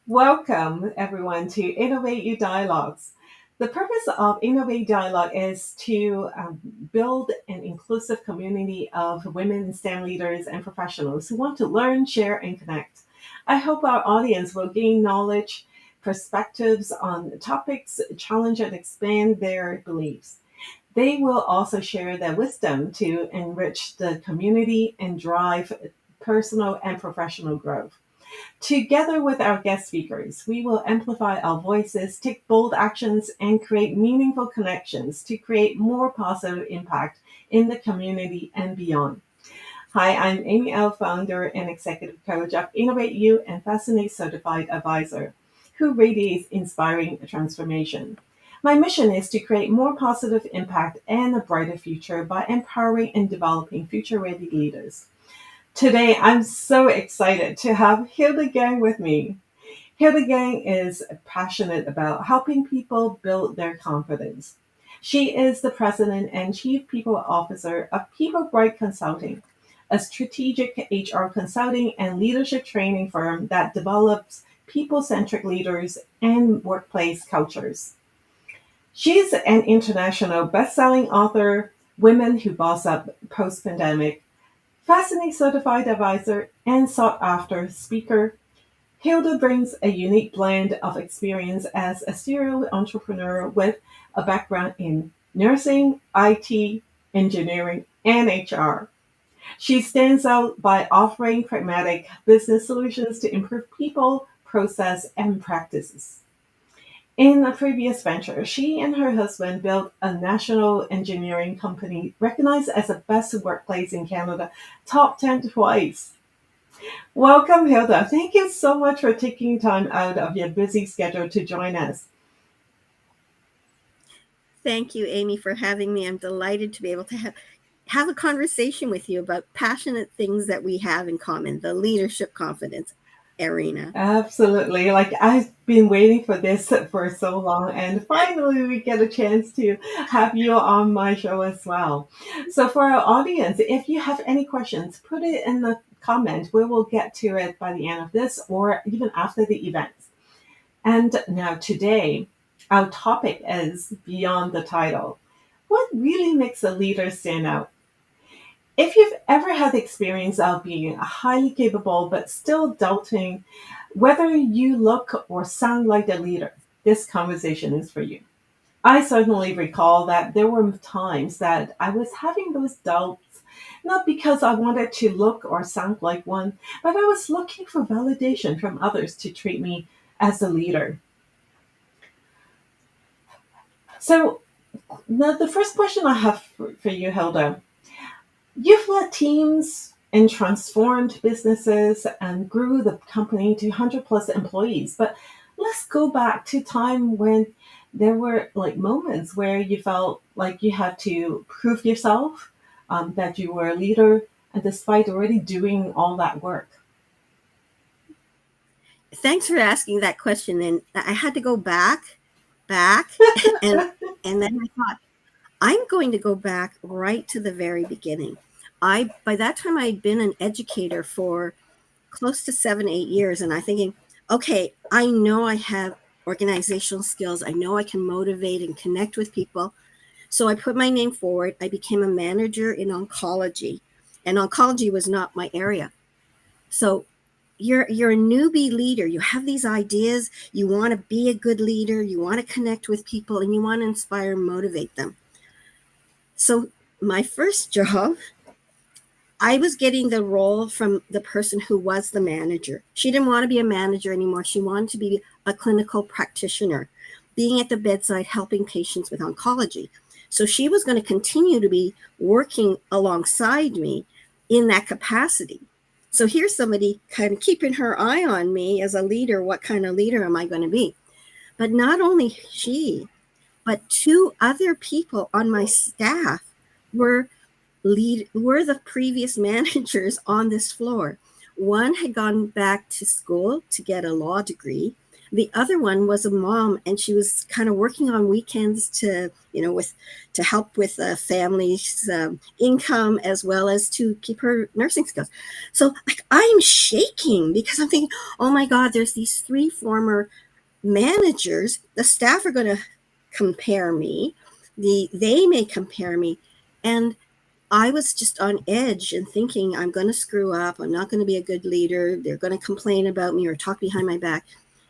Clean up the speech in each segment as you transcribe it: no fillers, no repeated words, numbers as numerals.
Welcome, everyone, to Innovate You Dialogues. The purpose of Innovate Dialogue is to build an inclusive community of women STEM leaders and professionals who want to learn, share, and connect. I hope our audience will gain knowledge, perspectives on topics, challenge and expand their beliefs. They will also share their wisdom to enrich the community and drive personal and professional growth. Together with our guest speakers, we will amplify our voices, take bold actions, and create meaningful connections to create more positive impact in the community and beyond. Hi, I'm Amy L., founder and executive coach of Innovate You and Fascinate Certified Advisor, who radiates inspiring transformation. My mission is to create more positive impact and a brighter future by empowering and developing future ready leaders. Today, I'm so excited to have Hilda Gang with me. Hilda Gang is passionate about helping people build their confidence. She is the president and chief people officer of People Bright Consulting, a strategic HR consulting and leadership training firm that develops people centric leaders and workplace cultures. She's an international best selling author, Women Who Boss Up Post Pandemic, Fascinating certified advisor and sought after speaker, Hilda brings a unique blend of experience as a serial entrepreneur with a background in nursing, IT, engineering, and HR. She stands out by offering pragmatic business solutions to improve people, process, and practices. In a previous venture, she and her husband built a national engineering company recognized as the best workplace in Canada, top 10 twice. Welcome, Hilda. Thank you so much for taking time out of your busy schedule to join us. Thank you, Amy, for having me. I'm delighted to be able to have a conversation with you about passionate things that we have in common, the leadership confidence arena. Absolutely. Like I've been waiting for this for so long, and finally we get a chance to have you on my show as well. So, for our audience, if you have any questions, put it in the comment. We will get to it by the end of this or even after the event. And now, today, our topic is beyond the title. What really makes a leader stand out? If you've ever had the experience of being highly capable but still doubting whether you look or sound like a leader, this conversation is for you. I certainly recall that there were times that I was having those doubts, not because I wanted to look or sound like one, but I was looking for validation from others to treat me as a leader. So, now the first question I have for you, Hilda, you've led teams and transformed businesses and grew the company to 100 plus employees. But let's go back to time when there were like moments where you felt like you had to prove yourself, that you were a leader, and despite already doing all that work. Thanks for asking that question. And I had to go back, and and then I thought I'm going to go back right to the very beginning. I by that time I'd been an educator for close to 7, 8 years, and I'm thinking, okay, I know I have organizational skills. I know I can motivate and connect with people. So I put my name forward. I became a manager in oncology, and oncology was not my area. So you're a newbie leader. You have these ideas. You want to be a good leader. You want to connect with people, and you want to inspire and motivate them. So my first job, I was getting the role from the person who was the manager. She didn't want to be a manager anymore. She wanted to be a clinical practitioner, being at the bedside helping patients with oncology. So she was going to continue to be working alongside me in that capacity. So here's somebody kind of keeping her eye on me as a leader. What kind of leader am I going to be? But not only she, but two other people on my staff were were the previous managers on this floor. One had gone back to school to get a law degree. The other one was a mom, and she was kind of working on weekends to, with to help with the family's income as well as to keep her nursing skills. So like I'm shaking because I'm thinking, oh my God, there's these three former managers. The staff are going to compare me. They may compare me, and I was just on edge and thinking I'm going to screw up. I'm not going to be a good leader. They're going to complain about me or talk behind my back.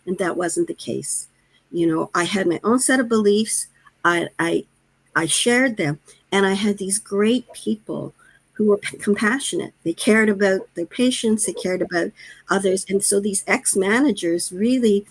And that wasn't the case. I had my own set of beliefs. I shared them, and I had these great people who were compassionate. They cared about their patients. They cared about others. And so these ex-managers really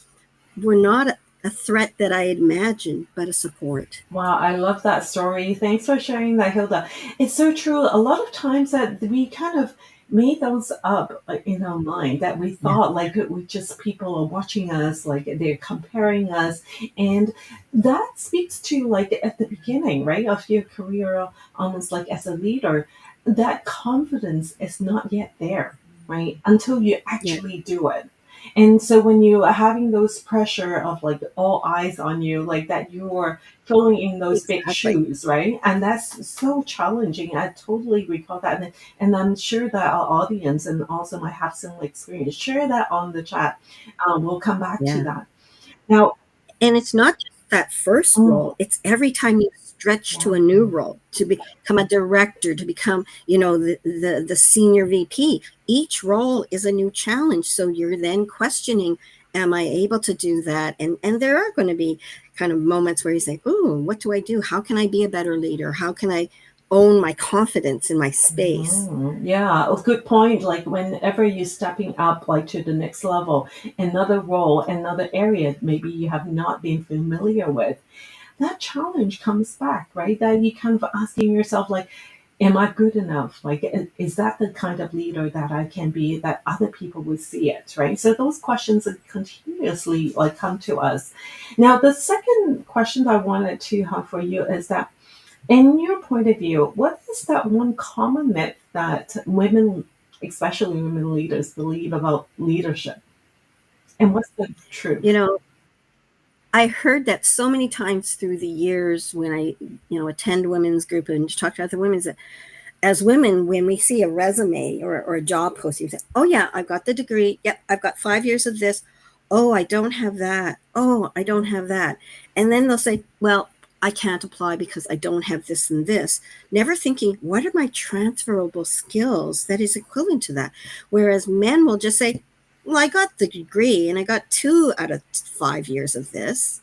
were not a threat that I had imagined, but a support. Wow, I love that story. Thanks for sharing that, Hilda. It's so true. A lot of times that we kind of made those up in our mind that we Yeah. thought like we just people are watching us, like they're comparing us, and that speaks to like at the beginning, right, of your career, almost like as a leader, that confidence is not yet there, right, until you Yeah. actually do it. And so when you are having those pressure of like all eyes on you, like that you're filling in those big Exactly. shoes, right? And that's so challenging. I totally recall that. And I'm sure that our audience and also might have similar experience. Share that on the chat. We'll come back to Yeah. that. Now, And it's not just that first mm, role, it's every time you stretch to yeah. a new role, to become a director, to become, the senior VP. Each role is a new challenge. So you're then questioning, am I able to do that? And there are going to be kind of moments where you say, oh, what do I do? How can I be a better leader? How can I own my confidence in my space? Yeah, a good point. Like whenever you're stepping up, like to the next level, another role, another area, maybe you have not been familiar with, that challenge comes back, right? That you kind of asking yourself, like, am I good enough? Like, is that the kind of leader that I can be, that other people would see it, right? So those questions continuously like come to us. Now, the second question I wanted to have for you is that, in your point of view, what is that one common myth that women, especially women leaders, believe about leadership? And what's the You truth? know, I heard that so many times through the years when I, attend women's group and talk to other women, that as women, when we see a resume or a job posting, we say, oh, yeah, I've got the degree. Yep, I've got 5 years of this. Oh, I don't have that. Oh, I don't have that. And then they'll say, well, I can't apply because I don't have this and this. Never thinking, what are my transferable skills that is equivalent to that? Whereas men will just say, well, I got the degree and I got 2 out of 5 years of this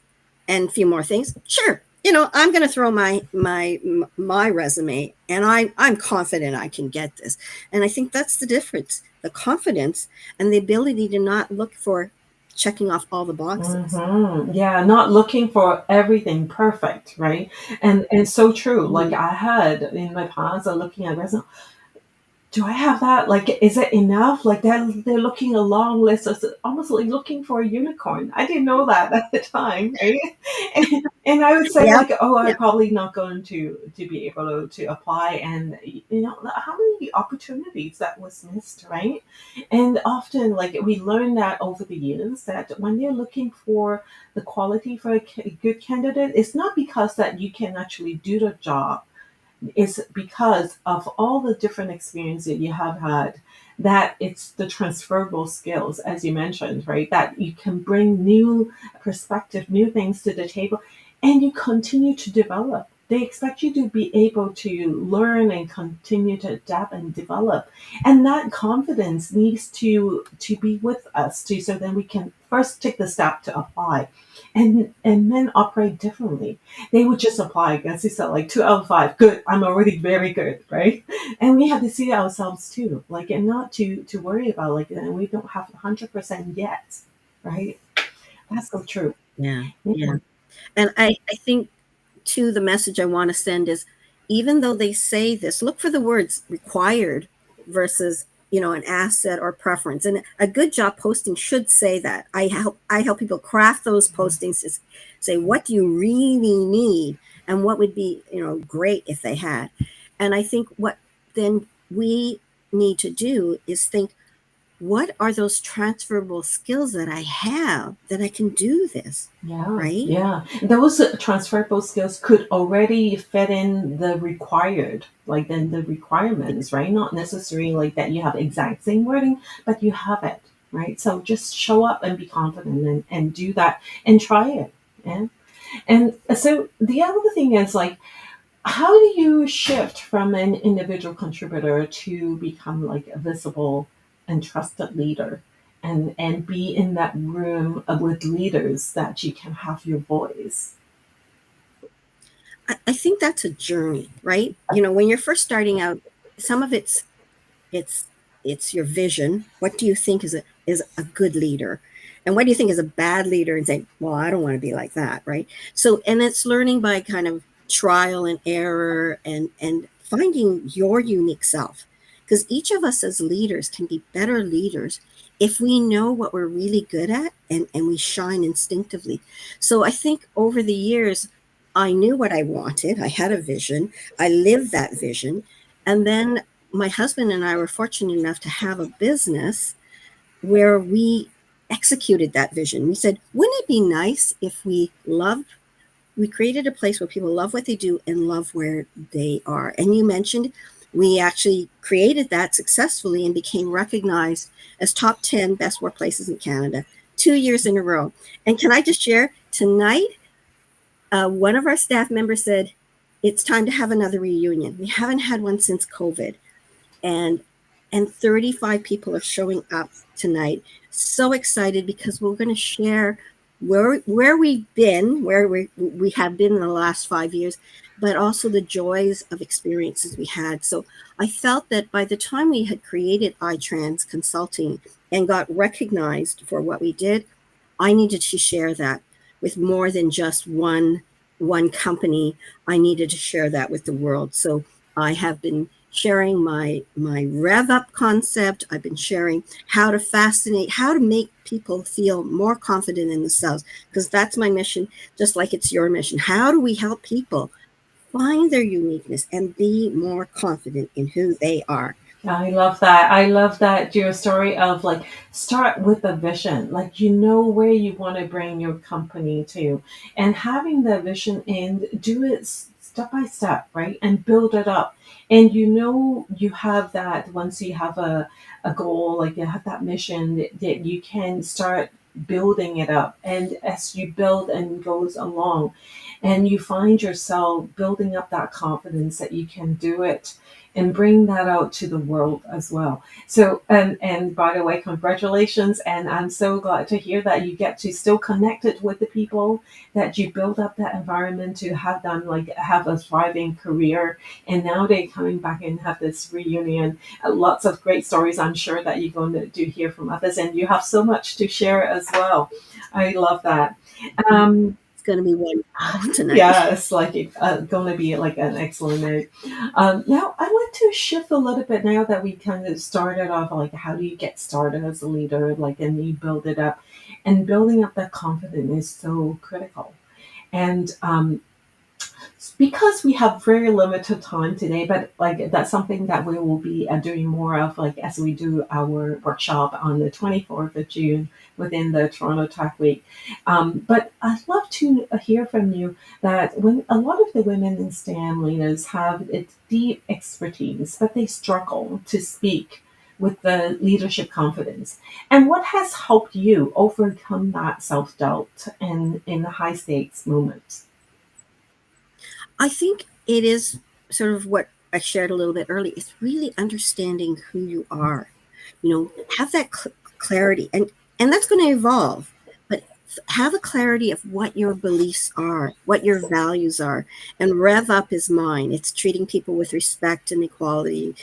and a few more things. Sure, I'm going to throw my resume, and I'm confident I can get this. And I think that's the difference: the confidence and the ability to not look for checking off all the boxes. Yeah, not looking for everything perfect, right? And so true. Like Mm-hmm. I had in my past, looking at resume, do I have that? Like, is it enough? Like they're looking a long list, of, almost like looking for a unicorn. I didn't know that at the time, right? And I would say Yep. like, oh, I'm Yep. probably not going to be able to apply, and how many opportunities that was missed, right? And often, like we learn that over the years that when they're looking for the quality for a good candidate, it's not because that you can actually do the job, is because of all the different experience that you have had, that it's the transferable skills, as you mentioned, right, that you can bring new perspective, new things to the table, and you continue to develop. They expect you to be able to learn and continue to adapt and develop, and that confidence needs to be with us too, so then we can first take the step to apply. And men operate differently. They would just apply, as you said, like 2 out of 5. Good, I'm already very good, right? And we have to see ourselves too, like, and not to worry about like, and we don't have 100% yet, right? That's so true. Yeah. Yeah. Yeah. And I think too, the message I want to send is, even though they say this, look for the words required versus, an asset or preference. And a good job posting should say that. I help people craft those postings to say, what do you really need and what would be, great if they had. And I think what then we need to do is think, what are those transferable skills that I have that I can do this, Yeah, right? yeah. Those transferable skills could already fit in the required, like then the requirements, right? Not necessarily like that you have exact same wording, but you have it, right? So just show up and be confident and do that and try it. Yeah. And so the other thing is like, how do you shift from an individual contributor to become like a visible and trusted leader and be in that room with leaders that you can have your voice? I think that's a journey, right? When you're first starting out, some of it's it's your vision. What do you think is a good leader? And what do you think is a bad leader? And say, well, I don't want to be like that, right? So, and it's learning by kind of trial and error and finding your unique self. Because each of us as leaders can be better leaders if we know what we're really good at and we shine instinctively. So I think over the years, I knew what I wanted. I had a vision. I lived that vision. And then my husband and I were fortunate enough to have a business where we executed that vision. We said, wouldn't it be nice if we created a place where people love what they do and love where they are? And you mentioned we actually created that successfully and became recognized as top 10 best workplaces in Canada 2 years in a row. And can I just share tonight? One of our staff members said, it's time to have another reunion. We haven't had one since COVID, and 35 people are showing up tonight. So excited because we're going to share where we've been, where we have been in the last 5 years, but also the joys of experiences we had. So I felt that by the time we had created iTrans Consulting and got recognized for what we did, I needed to share that with more than just one company. I needed to share that with the world. So I have been sharing my rev up concept. I've been sharing how to make people feel more confident in themselves, because that's my mission, just like it's your mission. How do we help people find their uniqueness and be more confident in who they are? I love that. I love that your story of like start with a vision, like you know where you want to bring your company to, and having that vision and do it step by step, right? And build it up. And you know you have that once you have a goal, like you have that mission that you can start building it up. And as you build and goes along, and you find yourself building up that confidence that you can do it and bring that out to the world as well. So, and by the way, congratulations. And I'm so glad to hear that you get to still connect it with the people, that you build up that environment to have them like have a thriving career. And now they're coming back and have this reunion. Lots of great stories I'm sure that you're going to do hear from others. And you have so much to share as well. I love that. Um, It's going to be wonderful tonight. yeah, it's like going to be like an excellent night. Now, I want to shift a little bit now that we kind of started off, like how do you get started as a leader, like, and you build it up. And building up that confidence is so critical. And because we have very limited time today, but like that's something that we will be doing more of, like as we do our workshop on the 24th of June within the Toronto Tech Week. But I'd love to hear from you that when a lot of the women in STEM leaders have a deep expertise, but they struggle to speak with the leadership confidence. And what has helped you overcome that self doubt and in the high stakes moments? I think it is sort of what I shared a little bit earlier. It's really understanding who you are. Have that clarity, and that's going to evolve. But have a clarity of what your beliefs are, what your values are, and rev up is mine. It's treating people with respect and equality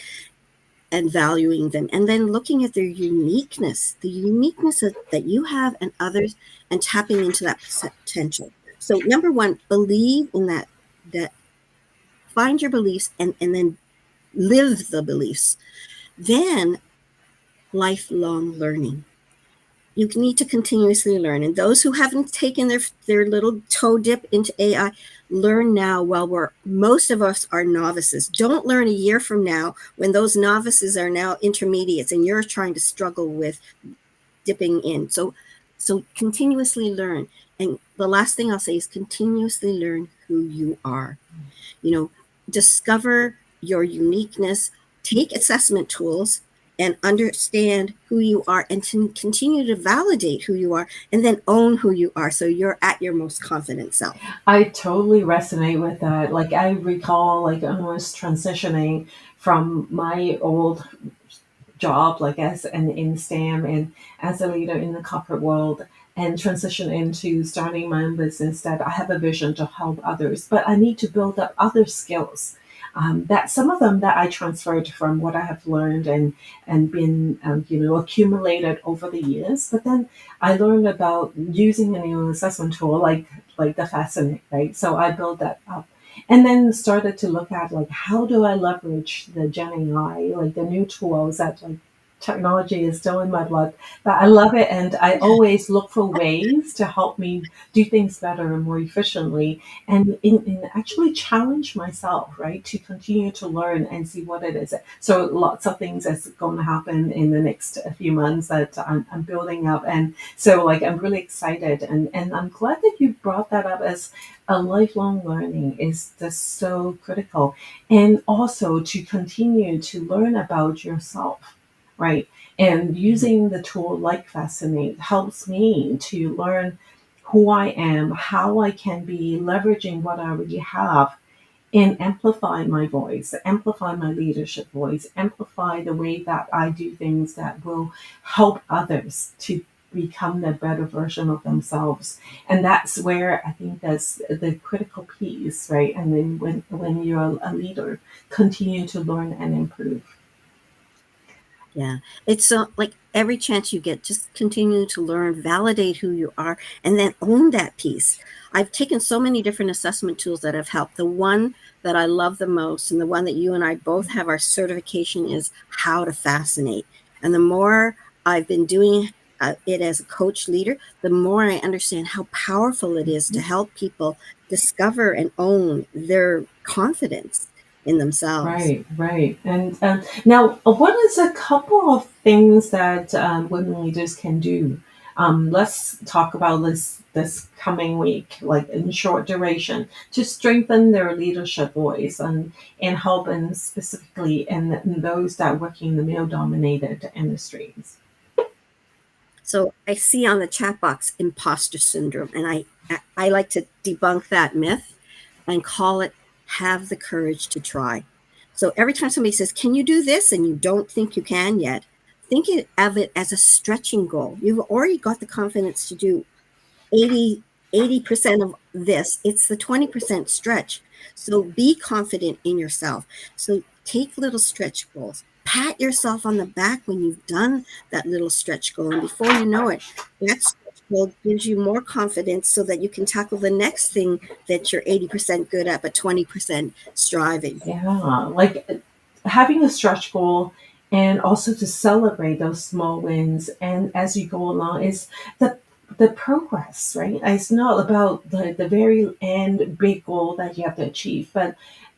and valuing them, and then looking at their uniqueness, the uniqueness that you have and others, and tapping into that potential. So number one, believe in that find your beliefs and then live the beliefs. Then lifelong learning. you need to continuously learn. And those who haven't taken their little toe dip into AI, learn now while most of us are novices. Don't learn a year from now when those novices are now intermediates and you're trying to struggle with dipping in. So continuously learn. And the last thing I'll say is continuously learn who you are. You know, discover your uniqueness, take assessment tools and understand who you are, and to continue to validate who you are, and then own who you are so you're at your most confident self. I totally resonate with that. Like I recall like almost transitioning from my old job, like as an in STEM and as a leader in the corporate world, and transition into starting my own business. That I have a vision to help others, but I need to build up other skills. That some of them that I transferred from what I have learned and been accumulated over the years. But then I learned about using a new assessment tool like the Fascinate, right? So I built that up and then started to look at like how do I leverage the Gen AI, like the new tools that like technology is still in my blood, but I love it and I always look for ways to help me do things better and more efficiently and in actually challenge myself, right? To continue to learn and see what it is. So lots of things that's going to happen in the next few months that I'm building up. And so like I'm really excited and I'm glad that you brought that up as a lifelong learning is just so critical. And also to continue to learn about yourself, right? And using the tool like Fascinate helps me to learn who I am, how I can be leveraging what I already have and amplify my voice, amplify my leadership voice, amplify the way that I do things that will help others to become the better version of themselves. And that's where I think that's the critical piece, right? And then when you're a leader, continue to learn and improve. Yeah. It's so like every chance you get, just continue to learn, validate who you are, and then own that piece. I've taken so many different assessment tools that have helped. The one that I love the most, and the one that you and I both have our certification, is How to Fascinate. And the more I've been doing it as a coach leader, the more I understand how powerful it is to help people discover and own their confidence in themselves. Right, right. And now, what is a couple of things that women leaders can do? Let's talk about this coming week, like in short duration, to strengthen their leadership voice and help, and specifically in those that work in the male-dominated industries. So I see on the chat box imposter syndrome, and I like to debunk that myth and call it have the courage to try. So every time somebody says, "Can you do this?" and you don't think you can yet, of it as a stretching goal. You've already got the confidence to do 80% of this. It's the 20% stretch. So be confident in yourself. So take little stretch goals. Pat yourself on the back when you've done that little stretch goal. And before you know it, that stretch goal gives you more confidence so that you can tackle the next thing that you're 80% good at, but 20% striving. Yeah, like having a stretch goal and also to celebrate those small wins and as you go along is the the progress, right? It's not about the very end big goal that you have to achieve, but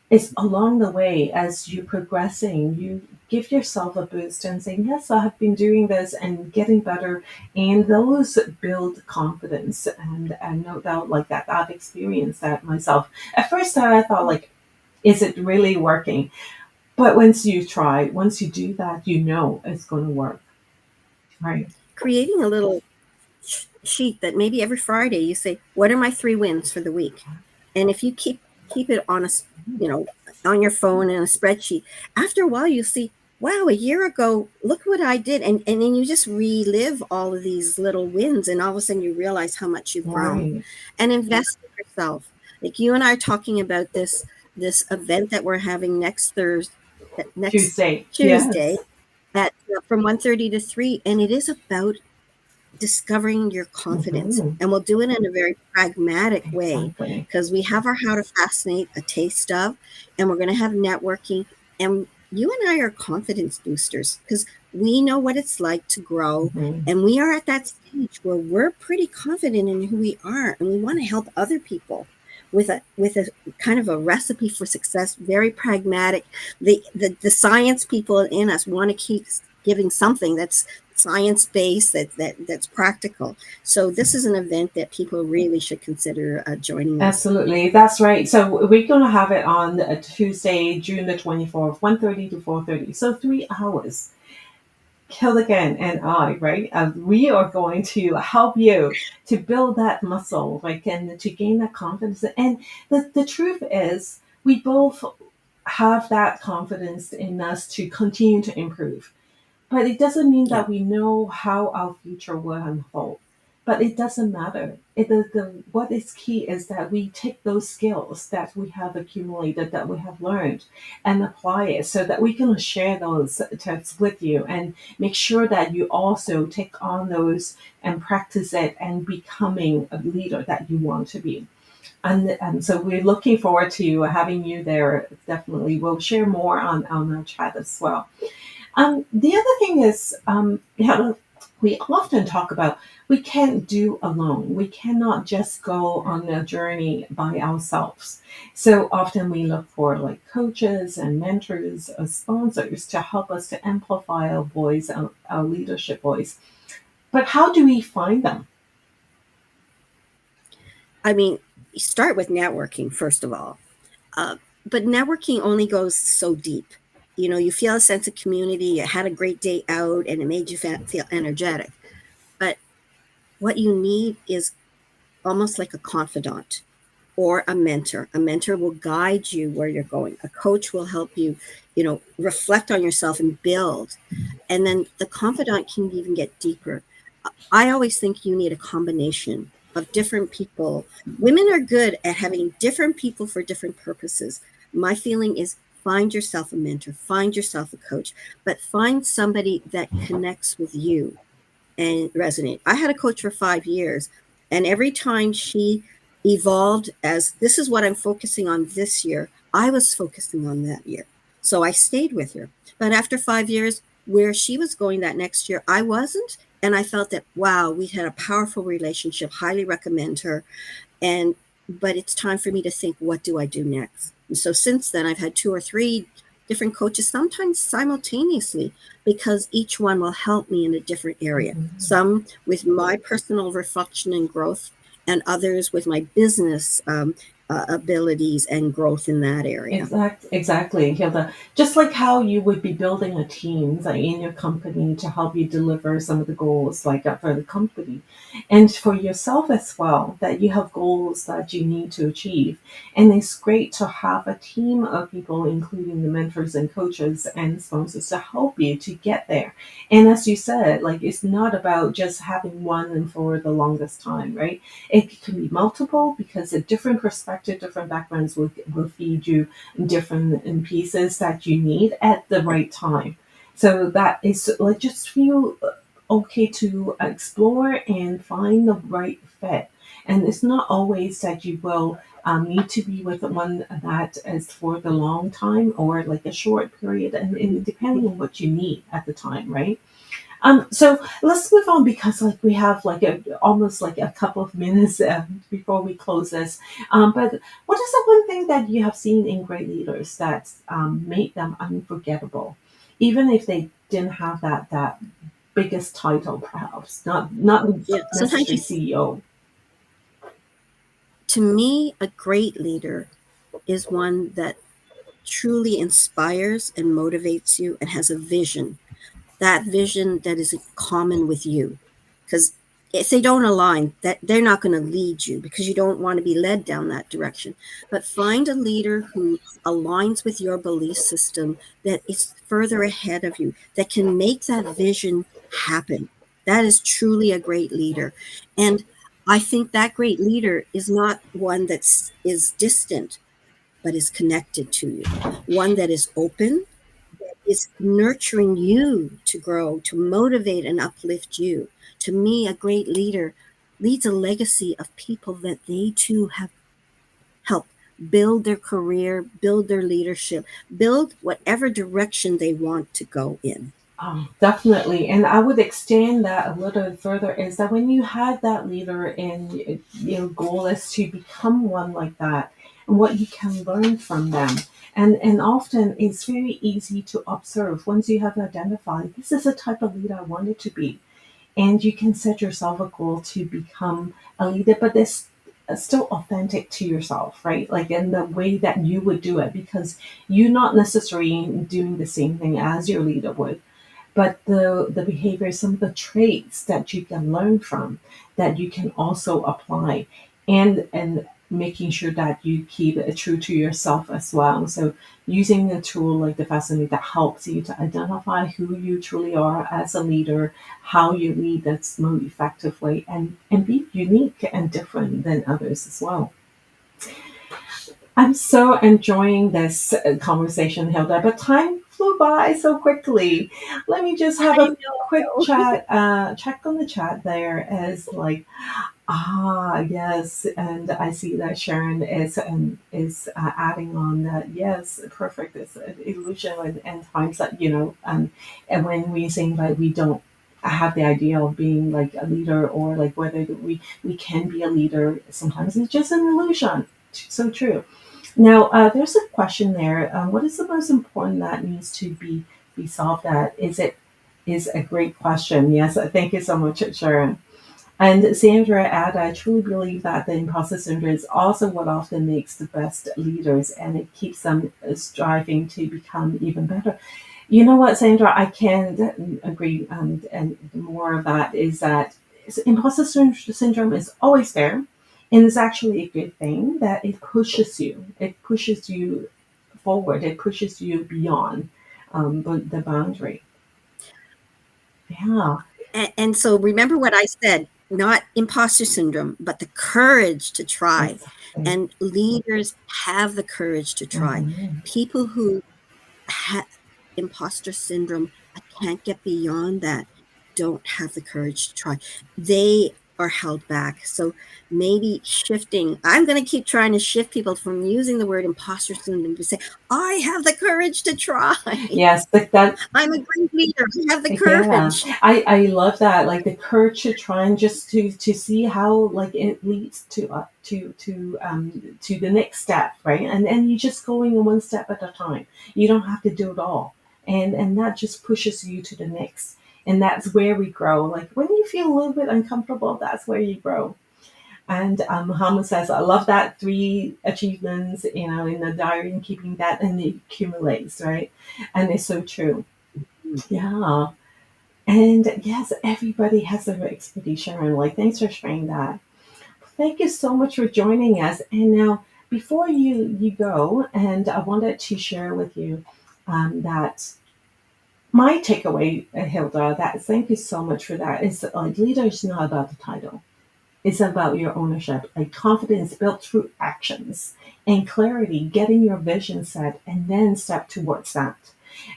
it's along the way as you're progressing, you give yourself a boost and saying, yes, I have been doing this and getting better. And those build confidence. And no doubt like that, I've experienced that myself. At first I thought like, is it really working? But once you try, once you do that, you know it's going to work. Right. Creating a little sheet that maybe every Friday you say, "What are my 3 wins for the week?" And if you keep it on on your phone in a spreadsheet, after a while you see, wow, a year ago, look what I did, and then you just relive all of these little wins, and all of a sudden you realize how much you've grown. Right. And invest in yourself. Like you and I are talking about this event that we're having next Tuesday. Tuesday Yes. at from 1:30 to 3, and it is about discovering your confidence. Hmm. And we'll do it in a very pragmatic way Exactly. because we have our How to Fascinate, a taste of, and we're going to have networking. And you and I are confidence boosters because We know what it's like to grow, Mhm. and we are at that stage where we're pretty confident in who we are, and we want to help other people with a kind of a recipe for success, very pragmatic. The science people in us want to keep giving something that's science based, that's practical. So this is an event that people really should consider joining us. Absolutely, that's right. So we're going to have it on Tuesday, June the 24th, 1:30 to 4:30. So 3 hours. Killigan and I, right? We are going to help you to build that muscle, like, and to gain that confidence. And the truth is, we both have that confidence in us to continue to improve. But it doesn't mean Yeah. that we know how our future will unfold. But it doesn't matter. What is key is that we take those skills that we have accumulated, that we have learned, and apply it so that we can share those tips with you and make sure that you also take on those and practice it and becoming a leader that you want to be. And so we're looking forward to having you there. Definitely. We'll share more on our chat as well. The other thing is, we often talk about we can't do alone. We cannot just go on a journey by ourselves. So often we look for like coaches and mentors or sponsors to help us to amplify our voice, our leadership voice. But how do we find them? I mean, you start with networking, first of all. Uh, but networking only goes so deep. You know, you feel a sense of community, you had a great day out, and it made you feel energetic. But what you need is almost like a confidant or a mentor. A mentor will guide you where you're going. A coach will help you, reflect on yourself and build. And then the confidant can even get deeper. I always think you need a combination of different people. Women are good at having different people for different purposes. My feeling is find yourself a mentor, find yourself a coach, but find somebody that connects with you and resonate. I had a coach for 5 years, and every time she evolved as this is what I'm focusing on this year, I was focusing on that year. So I stayed with her. But after 5 years, where she was going that next year, I wasn't. And I felt that, wow, we had a powerful relationship, highly recommend her. And but it's time for me to think, what do I do next? And so since then I've had two or three different coaches, sometimes simultaneously, because each one will help me in a different area, Mhm. some with my personal reflection and growth, and others with my business abilities and growth in that area. Exactly, Hilda. Just like how you would be building a team like in your company to help you deliver some of the goals, like for the company, and for yourself as well, that you have goals that you need to achieve. And it's great to have a team of people, including the mentors and coaches and sponsors, to help you to get there. And as you said, like it's not about just having one and for the longest time, right? It can be multiple because a different perspective, different backgrounds will feed you different pieces that you need at the right time. So that is like just feel okay to explore and find the right fit. And it's not always that you will need to be with one that is for the long time or like a short period, and depending on what you need at the time, right? So let's move on because like we have like almost like a couple of minutes before we close this. But what is the one thing that you have seen in great leaders that made them unforgettable, even if they didn't have that biggest title, perhaps not Yeah, sometimes necessarily you, CEO. to me, a great leader is one that truly inspires and motivates you and has a vision, that vision that is common with you. Because if they don't align, that they're not going to lead you because you don't want to be led down that direction. But find a leader who aligns with your belief system, that is further ahead of you, that can make that vision happen. That is truly a great leader. And I think that great leader is not one that is distant, but is connected to you, one that is open, is nurturing you to grow, to motivate and uplift you. To me, a great leader leads a legacy of people that they too have helped build their career, build their leadership, build whatever direction they want to go in. Definitely. And I would extend that a little further is that when you have that leader and your goal is to become one like that and what you can learn from them. And often it's very easy to observe once you have identified this is the type of leader I wanted to be. And you can set yourself a goal to become a leader, but this still authentic to yourself, right? Like in the way that you would do it, because you're not necessarily doing the same thing as your leader would, but the behavior, some of the traits that you can learn from, that you can also apply, and making sure that you keep it true to yourself as well. So using a tool like the Fascinator that helps you to identify who you truly are as a leader, how you lead that's most effectively, and be unique and different than others as well. I'm so enjoying this conversation, Hilda, but time flew by so quickly. Let me just have I a quick know. chat, check on the chat there as like, yes, and I see that Sharon is adding on that. Yes, perfect. It's an illusion and times that and when we saying like we don't have the idea of being like a leader or like whether we can be a leader, sometimes it's just an illusion. So true. Now, there's a question there. What is the most important that needs to be solved? That is a great question. Yes, thank you so much, Sharon. And Sandra added, I truly believe that the imposter syndrome is also what often makes the best leaders, and it keeps them striving to become even better. You know what, Sandra? I can agree. And more of that is that syndrome is always there, and it's actually a good thing that it pushes you. It pushes you forward. It pushes you beyond the boundary. Yeah, And so remember what I said, not imposter syndrome, but the courage to try. exactly. And leaders have the courage to try. Mhm. People who have imposter syndrome, I can't get beyond that, don't have the courage to try. They are held back. So maybe shifting, I'm going to keep trying to shift people from using the word imposter syndrome to say, I have the courage to try. Yes, that I'm a great leader. I have the yeah, courage. I love that. Like the courage to try and just to see how like it leads to the next step, right? And you're just going one step at a time. You don't have to do it all, and that just pushes you to the next. And that's where we grow. Like when you feel a little bit uncomfortable, that's where you grow. And Muhammad says, I love that three achievements, in the diary and keeping that, and it accumulates, right? And it's so true. Yeah. And yes, everybody has their expertise, Sharon. Like, thanks for sharing that. Thank you so much for joining us. And now, before you go, and I wanted to share with you that my takeaway, Hilda, that thank you so much for that. Is like leader is not about the title. It's about your ownership, like confidence built through actions and clarity, getting your vision set and then step towards that.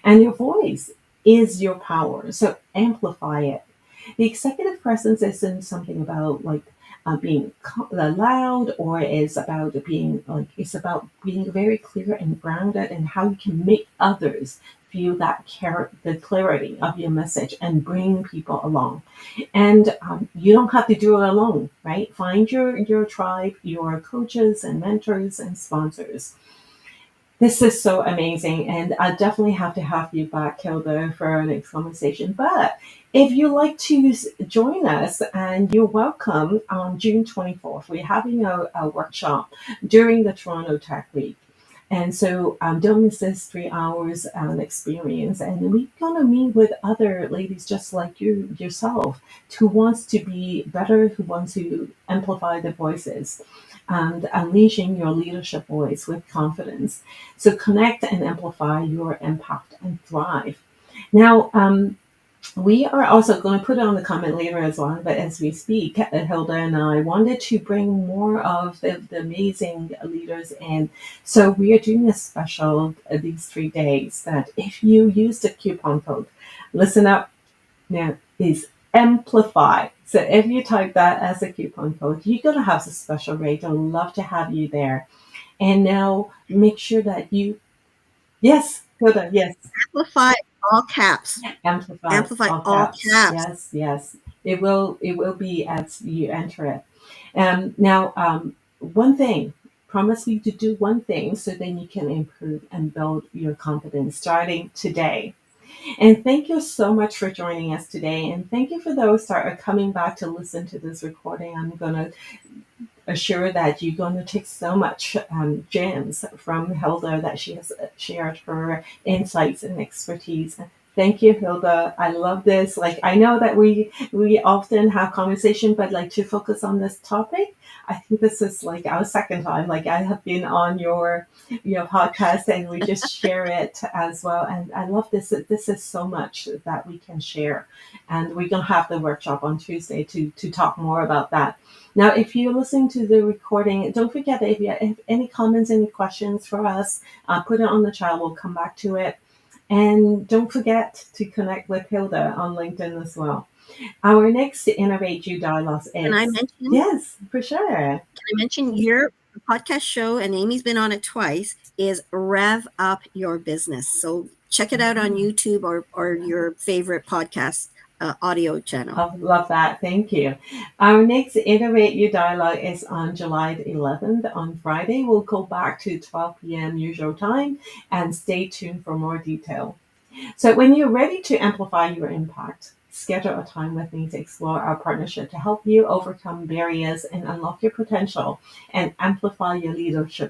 And your voice is your power. So amplify it. The executive presence isn't something about like being loud, or is about being like it's about being very clear and grounded and how you can make others feel that the clarity of your message and bring people along. And you don't have to do it alone, right? Find your tribe, your coaches and mentors and sponsors. This is so amazing, and I definitely have to have you back, Hilda, for our next conversation. But if you'd like to join us, and you're welcome on June 24th, we're having a workshop during the Toronto Tech Week. And so don't miss this 3 hours experience. And we're going to meet with other ladies just like you yourself who wants to be better, who wants to amplify their voices and unleashing your leadership voice with confidence. So connect and amplify your impact and thrive. Now, we are also going to put it on the comment later as well, but as we speak, Hilda and I wanted to bring more of the amazing leaders in. So we are doing a special these 3 days that if you use the coupon code, listen up now, is amplify. So if you type that as a coupon code, you're going to have a special rate. I'd love to have you there. And now make sure that you, yes, Hilda, yes. Amplify. all caps. Amplify Amplify all all caps. caps. Yes, yes. It will be as you enter it. Now, one thing. Promise you to do one thing so then you can improve and build your confidence starting today. And thank you so much for joining us today. And thank you for those that are coming back to listen to this recording. I'm going to assure that you're going to take so much gems from Hilda that she has shared her insights and expertise. Thank you, Hilda. I love this. Like I know that we often have conversation, but like to focus on this topic, I think this is like our second time. Like I have been on your podcast and we just share it as well. And I love this. This is so much that we can share. And we're gonna have the workshop on Tuesday to talk more about that. Now, if you're listening to the recording, don't forget that if you have any comments, any questions for us, put it on the chat. We'll come back to it. And don't forget to connect with Hilda on LinkedIn as well. Our next Innovate You dialogue Can I is, mention? yes, for sure. Can I mention your podcast show? And Amy's been on it twice. Is Rev Up Your Business. So check it out on YouTube or your favorite podcast audio channel. I love that. Thank you. Our next Innovate You dialogue is on July the 11th on Friday. We'll go back to 12 p.m. usual time and stay tuned for more detail. So when you're ready to amplify your impact, schedule a time with me to explore our partnership to help you overcome barriers and unlock your potential and amplify your leadership